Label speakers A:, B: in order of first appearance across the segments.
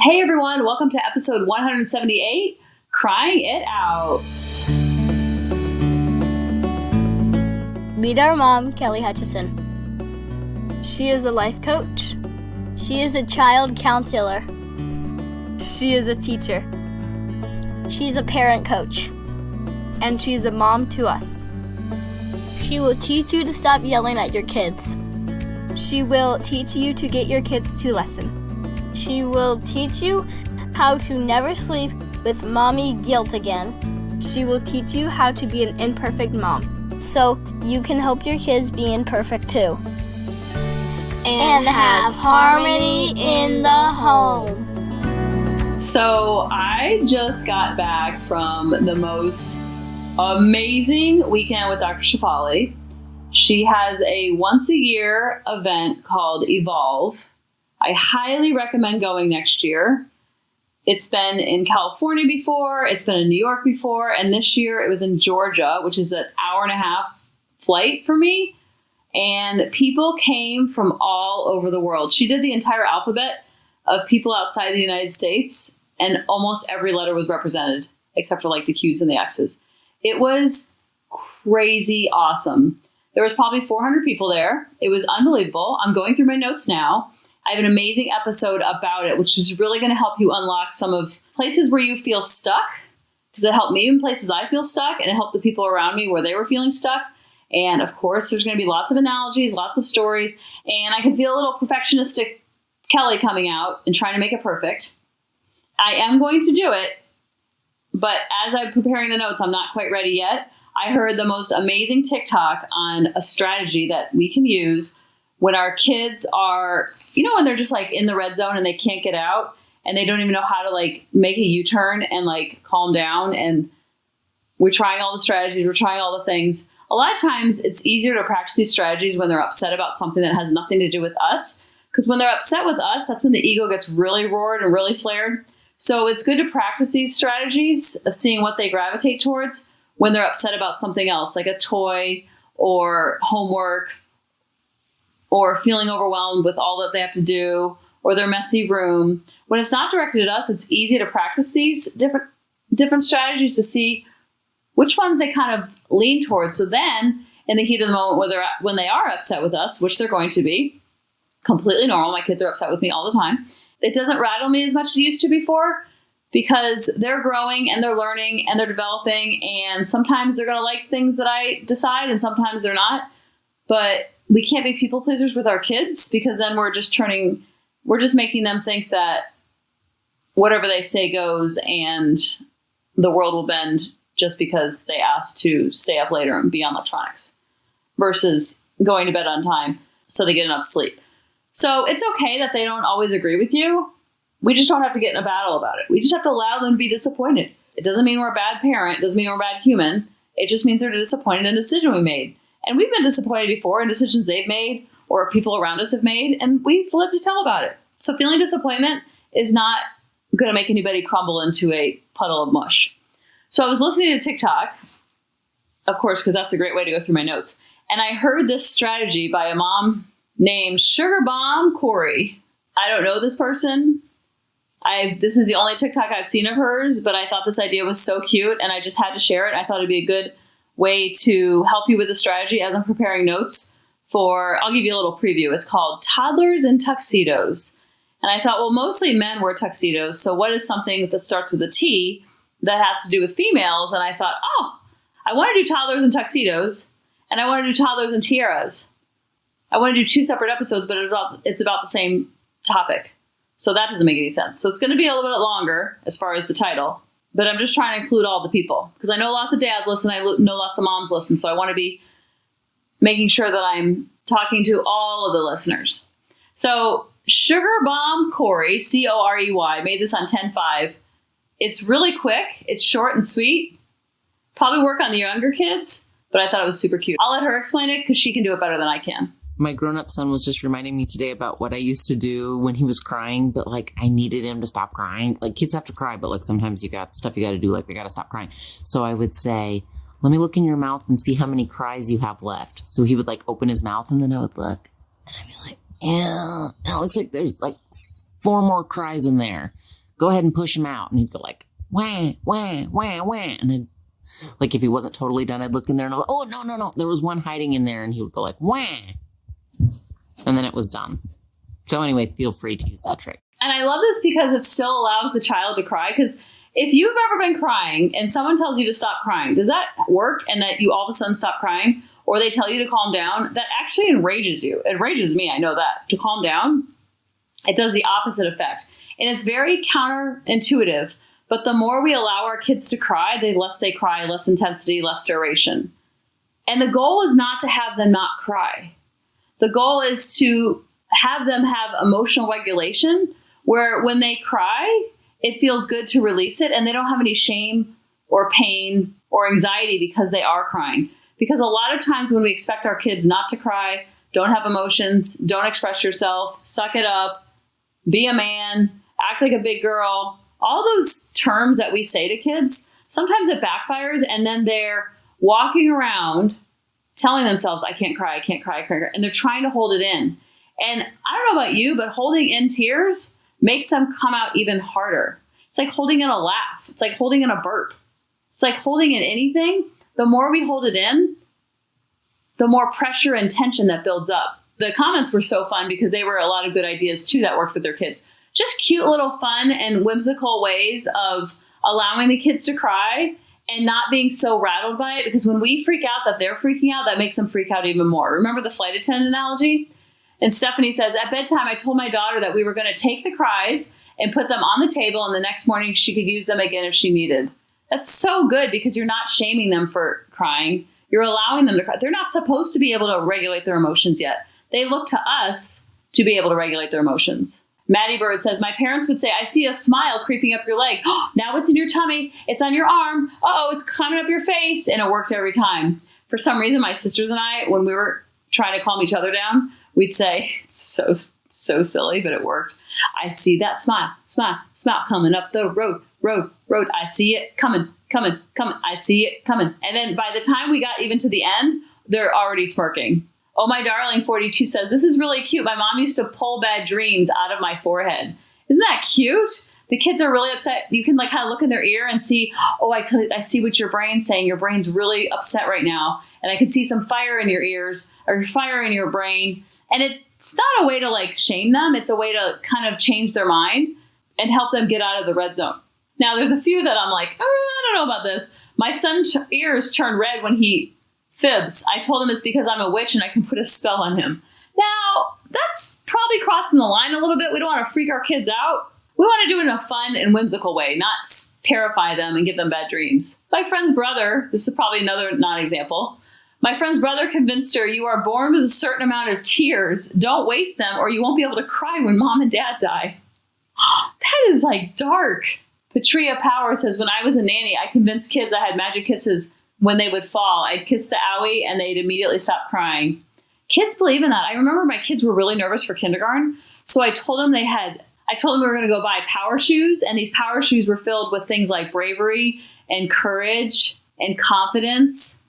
A: Hey everyone, welcome to episode 178, Crying It Out.
B: Meet our mom, Kelly Hutchison. She is a life coach. She is a child counselor. She is a teacher. She's a parent coach. And she's a mom to us. She will teach you to stop yelling at your kids. She will teach you to get your kids to listen. She will teach you how to never sleep with mommy guilt again. She will teach you how to be an imperfect mom, so you can help your kids be imperfect too. And have harmony in the home.
A: So I just got back from the most amazing weekend with Dr. Shafali. She has a once-a-year event called Evolve. I highly recommend going next year. It's been in California before, it's been in New York before, and this year it was in Georgia, which is an hour-and-a-half flight for me. And people came from all over the world. She did the entire alphabet of people outside the United States, and almost every letter was represented, except for like the Q's and the X's. It was crazy awesome. There was probably 400 people there. It was unbelievable. I'm going through my notes now. I have an amazing episode about it, which is really going to help you unlock some of places where you feel stuck, because it helped me in places I feel stuck, and it helped the people around me where they were feeling stuck. And of course, there's going to be lots of analogies, lots of stories, and I can feel a little perfectionistic Kelly coming out and trying to make it perfect. I am going to do it, but as I'm preparing the notes, I'm not quite ready yet. I heard the most amazing TikTok on a strategy that we can use when our kids are, when they're just like in the red zone and they can't get out and they don't even know how to like make a U-turn and like calm down. And we're trying all the strategies. We're trying all the things. A lot of times it's easier to practice these strategies when they're upset about something that has nothing to do with us. Because when they're upset with us, that's when the ego gets really roared and really flared. So it's good to practice these strategies of seeing what they gravitate towards when they're upset about something else, like a toy or homework, or feeling overwhelmed with all that they have to do, or their messy room. When it's not directed at us, it's easy to practice these different strategies to see which ones they kind of lean towards. So then, in the heat of the moment, when they are upset with us, which they're going to be, completely normal. My kids are upset with me all the time. It doesn't rattle me as much as it used to before, because they're growing and they're learning and they're developing. And sometimes they're going to like things that I decide, and sometimes they're not. But we can't be people pleasers with our kids, because then we're just making them think that whatever they say goes and the world will bend just because they asked to stay up later and be on electronics versus going to bed on time so they get enough sleep. So it's okay that they don't always agree with you. We just don't have to get in a battle about it. We just have to allow them to be disappointed. It doesn't mean we're a bad parent. It doesn't mean we're a bad human. It just means they're disappointed in a decision we made. And we've been disappointed before in decisions they've made or people around us have made, and we've lived to tell about it. So feeling disappointment is not going to make anybody crumble into a puddle of mush. So I was listening to TikTok, of course, because that's a great way to go through my notes. And I heard this strategy by a mom named Sugar Bomb Corey. I don't know this person. This is the only TikTok I've seen of hers, but I thought this idea was so cute, and I just had to share it. I thought it'd be a good way to help you with the strategy as I'm preparing notes I'll give you a little preview. It's called Toddlers in Tuxedos. And I thought, well, mostly men wear tuxedos. So what is something that starts with a T that has to do with females? And I thought, I want to do toddlers in tuxedos, and I want to do toddlers in tiaras. I want to do two separate episodes, but it's about the same topic. So that doesn't make any sense. So it's going to be a little bit longer as far as the title. But I'm just trying to include all the people, because I know lots of dads listen. I know lots of moms listen. So I want to be making sure that I'm talking to all of the listeners. So Sugar Bomb Corey, Corey, made this on 10/5. It's really quick. It's short and sweet. Probably work on the younger kids, but I thought it was super cute. I'll let her explain it because she can do it better than I can.
C: My grown-up son was just reminding me today about what I used to do when he was crying, but like I needed him to stop crying. Like kids have to cry, but like sometimes you got stuff you got to do, like they got to stop crying. So I would say, let me look in your mouth and see how many cries you have left. So he would like open his mouth, and then I would look and I'd be like, yeah, it looks like there's like 4 more cries in there. Go ahead and push him out. And he'd go like, wah, wah, wah, wah. And then, like, if he wasn't totally done, I'd look in there and I'd go, oh, no. There was one hiding in there. And he would go like, wah. And then it was done. So anyway, feel free to use that trick.
A: And I love this because it still allows the child to cry. Because if you've ever been crying and someone tells you to stop crying, does that work? And that you all of a sudden stop crying? Or they tell you to calm down? That actually enrages you. It enrages me. I know that. To calm down, it does the opposite effect. And it's very counterintuitive. But the more we allow our kids to cry, the less they cry, less intensity, less duration. And the goal is not to have them not cry. The goal is to have them have emotional regulation where when they cry, it feels good to release it and they don't have any shame or pain or anxiety because they are crying. Because a lot of times when we expect our kids not to cry, don't have emotions, don't express yourself, suck it up, be a man, act like a big girl, all those terms that we say to kids, sometimes it backfires and then they're walking around telling themselves, I can't cry, I can't cry, I can't cry. And they're trying to hold it in. And I don't know about you, but holding in tears makes them come out even harder. It's like holding in a laugh. It's like holding in a burp. It's like holding in anything. The more we hold it in, the more pressure and tension that builds up. The comments were so fun because they were a lot of good ideas too that worked with their kids. Just cute little fun and whimsical ways of allowing the kids to cry and not being so rattled by it. Because when we freak out that they're freaking out, that makes them freak out even more. Remember the flight attendant analogy? And Stephanie says, at bedtime, I told my daughter that we were going to take the cries and put them on the table. And the next morning she could use them again if she needed. That's so good because you're not shaming them for crying. You're allowing them to cry. They're not supposed to be able to regulate their emotions yet. They look to us to be able to regulate their emotions. Maddie Bird says, my parents would say, I see a smile creeping up your leg. Oh, now it's in your tummy. It's on your arm. Uh-oh, it's coming up your face. And it worked every time. For some reason, my sisters and I, when we were trying to calm each other down, we'd say, it's so silly, but it worked. I see that smile coming up the road. I see it coming. I see it coming. And then by the time we got even to the end, they're already smirking. Oh, my darling 42 says, this is really cute. My mom used to pull bad dreams out of my forehead. Isn't that cute? The kids are really upset. You can like kind of look in their ear and see, oh, I see what your brain's saying. Your brain's really upset right now. And I can see some fire in your ears or fire in your brain. And it's not a way to like shame them. It's a way to kind of change their mind and help them get out of the red zone. Now, there's a few that I'm like, I don't know about this. My son's ears turn red when he fibs. I told him it's because I'm a witch and I can put a spell on him. Now, that's probably crossing the line a little bit. We don't want to freak our kids out. We want to do it in a fun and whimsical way, not terrify them and give them bad dreams. My friend's brother, this is probably another non-example. My friend's brother convinced her, you are born with a certain amount of tears. Don't waste them or you won't be able to cry when mom and dad die. That is like dark. Patria Power says, when I was a nanny, I convinced kids I had magic kisses when they would fall. I'd kiss the owie and they'd immediately stop crying. Kids believe in that. I remember my kids were really nervous for kindergarten. So I told them we were going to go buy power shoes. And these power shoes were filled with things like bravery and courage and confidence.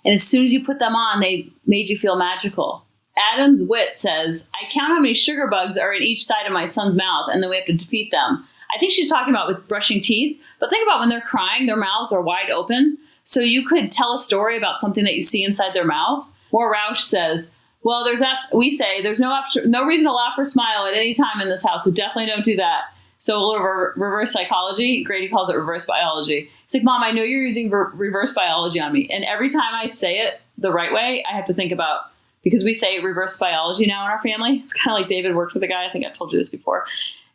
A: And as soon as you put them on, they made you feel magical. Adams Witt says, I count how many sugar bugs are in each side of my son's mouth, and then we have to defeat them. I think she's talking about with brushing teeth. But think about when they're crying, their mouths are wide open. So you could tell a story about something that you see inside their mouth. Moore Roush says, well, there's no reason to laugh or smile at any time in this house. So definitely don't do that. So a little reverse psychology. Grady calls it reverse biology. It's like, Mom, I know you're using reverse biology on me. And every time I say it the right way, I have to think about, because we say reverse biology now in our family. It's kind of like David worked with a guy. I think I've told you this before.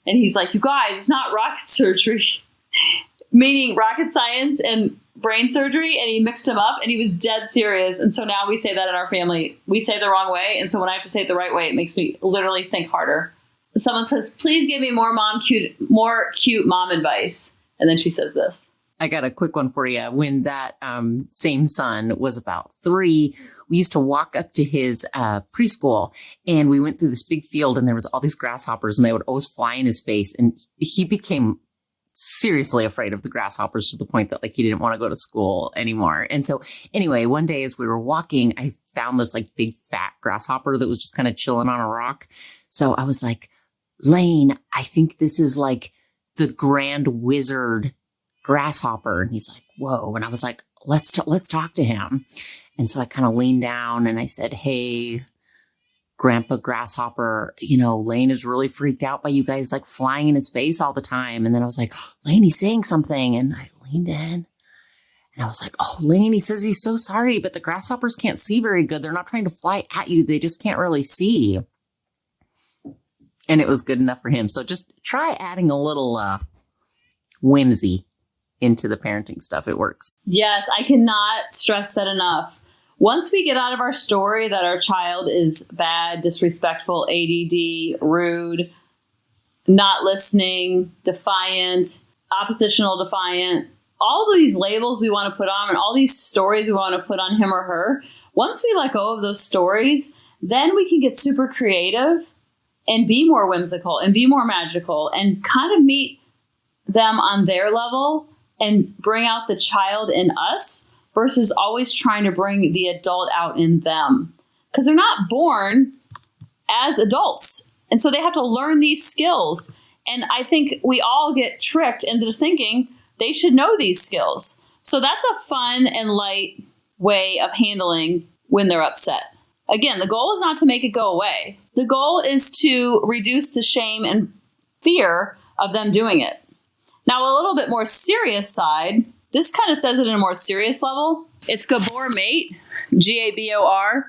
A: And he's like, you guys, it's not rocket surgery, meaning rocket science and brain surgery. And he mixed them up and he was dead serious. And so now we say that in our family. We say the wrong way. And so when I have to say it the right way, it makes me literally think harder. Someone says, please give me more cute mom advice. And then she says this.
C: I got a quick one for you. When that same son was about 3, we used to walk up to his preschool and we went through this big field and there was all these grasshoppers and they would always fly in his face. And he became seriously afraid of the grasshoppers to the point that like he didn't want to go to school anymore. And so anyway, one day as we were walking, I found this like big fat grasshopper that was just kind of chilling on a rock. So I was like, Lane, I think this is like the grand wizard grasshopper. And he's like, whoa. And I was like, let's talk to him. And so I kind of leaned down and I said, hey, Grandpa Grasshopper, Lane is really freaked out by you guys like flying in his face all the time. And then I was like, Lane, he's saying something. And I leaned in and I was like, oh, Lane, he says he's so sorry, but the grasshoppers can't see very good. They're not trying to fly at you. They just can't really see. And it was good enough for him. So just try adding a little whimsy into the parenting stuff. It works.
A: Yes, I cannot stress that enough. Once we get out of our story that our child is bad, disrespectful, ADD, rude, not listening, defiant, oppositional defiant, all these labels we want to put on and all these stories we want to put on him or her, once we let go of those stories, then we can get super creative and be more whimsical and be more magical and kind of meet them on their level and bring out the child in us versus always trying to bring the adult out in them. Because they're not born as adults. And so they have to learn these skills. And I think we all get tricked into thinking they should know these skills. So that's a fun and light way of handling when they're upset. Again, the goal is not to make it go away. The goal is to reduce the shame and fear of them doing it. Now, a little bit more serious side, this kind of says it in a more serious level. It's Gabor Mate, Gabormate,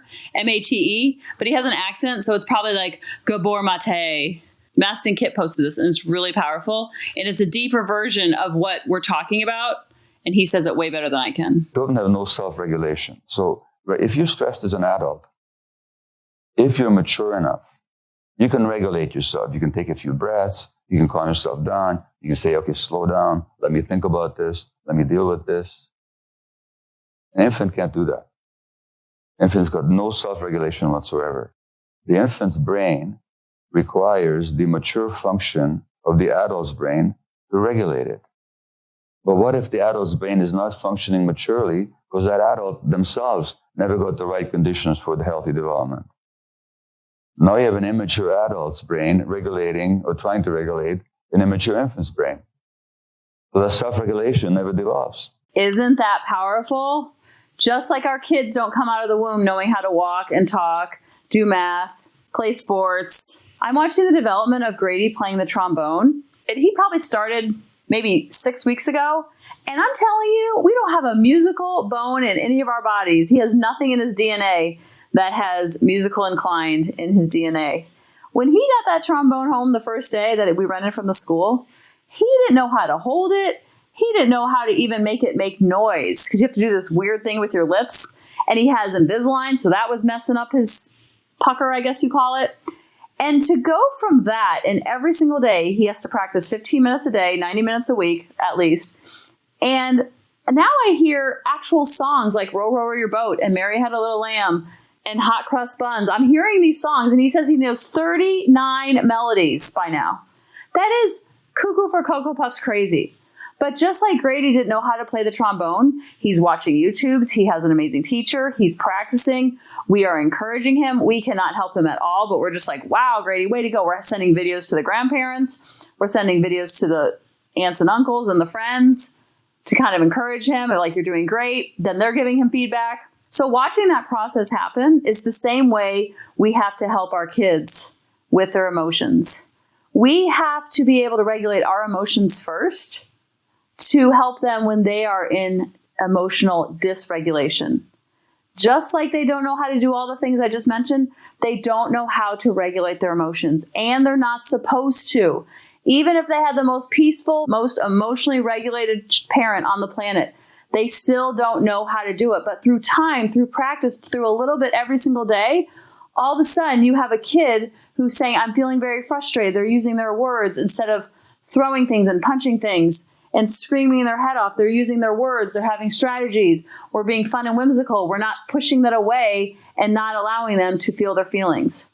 A: but he has an accent, so it's probably like Gabor Mate. Maston Kit posted this, and it's really powerful. And it's a deeper version of what we're talking about, and he says it way better than I can.
D: Children have no self-regulation. So if you're stressed as an adult, if you're mature enough, you can regulate yourself. You can take a few breaths. You can calm yourself down. You can say, okay, slow down. Let me think about this. Let me deal with this. An infant can't do that. Infant's got no self-regulation whatsoever. The infant's brain requires the mature function of the adult's brain to regulate it. But what if the adult's brain is not functioning maturely because that adult themselves never got the right conditions for the healthy development? Now you have an immature adult's brain regulating or trying to regulate an immature infant's brain. So that self-regulation never develops.
A: Isn't that powerful? Just like our kids don't come out of the womb knowing how to walk and talk, do math, play sports. I'm watching the development of Grady playing the trombone. And he probably started maybe 6 weeks ago. And I'm telling you, we don't have a musical bone in any of our bodies. He has nothing in his DNA that has musical inclined in his DNA. When he got that trombone home the first day that we rented from the school, he didn't know how to hold it. He didn't know how to even make it make noise because you have to do this weird thing with your lips. And he has Invisalign, so that was messing up his pucker, I guess you call it. And to go from that, and every single day he has to practice 15 minutes a day, 90 minutes a week at least. And now I hear actual songs like Row, Row, Row Your Boat and Mary Had a Little Lamb and Hot Cross Buns. I'm hearing these songs, and he says he knows 39 melodies by now. That is cuckoo for Cocoa Puffs crazy. But just like Grady didn't know how to play the trombone, he's watching YouTubes. He has an amazing teacher. He's practicing. We are encouraging him. We cannot help him at all, but we're just like, wow, Grady, way to go. We're sending videos to the grandparents. We're sending videos to the aunts and uncles and the friends to kind of encourage him. They're like, you're doing great. Then they're giving him feedback. So watching that process happen is the same way we have to help our kids with their emotions. We have to be able to regulate our emotions first to help them when they are in emotional dysregulation. Just like they don't know how to do all the things I just mentioned, they don't know how to regulate their emotions, and they're not supposed to. Even if they had the most peaceful, most emotionally regulated parent on the planet, they still don't know how to do it. But through time, through practice, through a little bit every single day, all of a sudden you have a kid who's saying, I'm feeling very frustrated. They're using their words instead of throwing things and punching things and screaming their head off. They're using their words. They're having strategies. We're being fun and whimsical. We're not pushing that away and not allowing them to feel their feelings.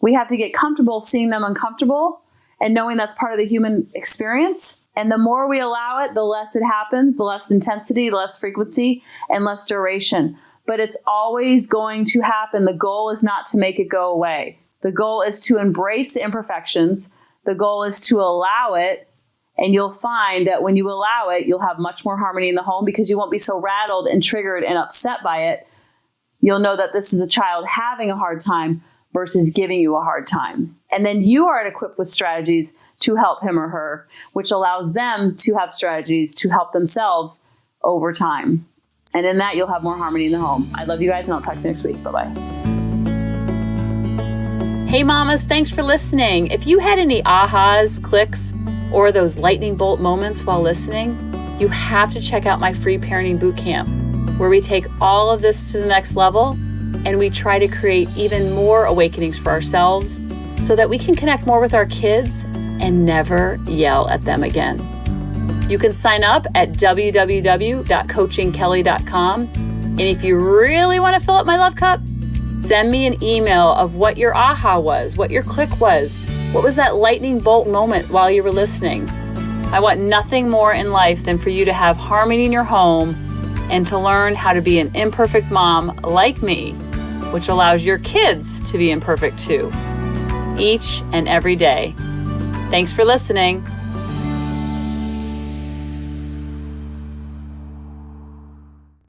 A: We have to get comfortable seeing them uncomfortable and knowing that's part of the human experience. And the more we allow it, the less it happens, the less intensity, the less frequency, and less duration. But it's always going to happen. The goal is not to make it go away. The goal is to embrace the imperfections, The goal is to allow it, and you'll find that when you allow it, you'll have much more harmony in the home because you won't be so rattled and triggered and upset by it. You'll know that this is a child having a hard time versus giving you a hard time. And then you are equipped with strategies to help him or her, which allows them to have strategies to help themselves over time. And in that, you'll have more harmony in the home. I love you guys, and I'll talk to you next week. Bye-bye.
E: Hey mamas, thanks for listening. If you had any ahas, clicks, or those lightning bolt moments while listening, you have to check out my free parenting bootcamp, where we take all of this to the next level and we try to create even more awakenings for ourselves so that we can connect more with our kids and never yell at them again. You can sign up at www.coachingkelly.com. And if you really want to fill up my love cup, send me an email of what your aha was, what your click was, what was that lightning bolt moment while you were listening. I want nothing more in life than for you to have harmony in your home and to learn how to be an imperfect mom like me, which allows your kids to be imperfect too, each and every day. Thanks for listening.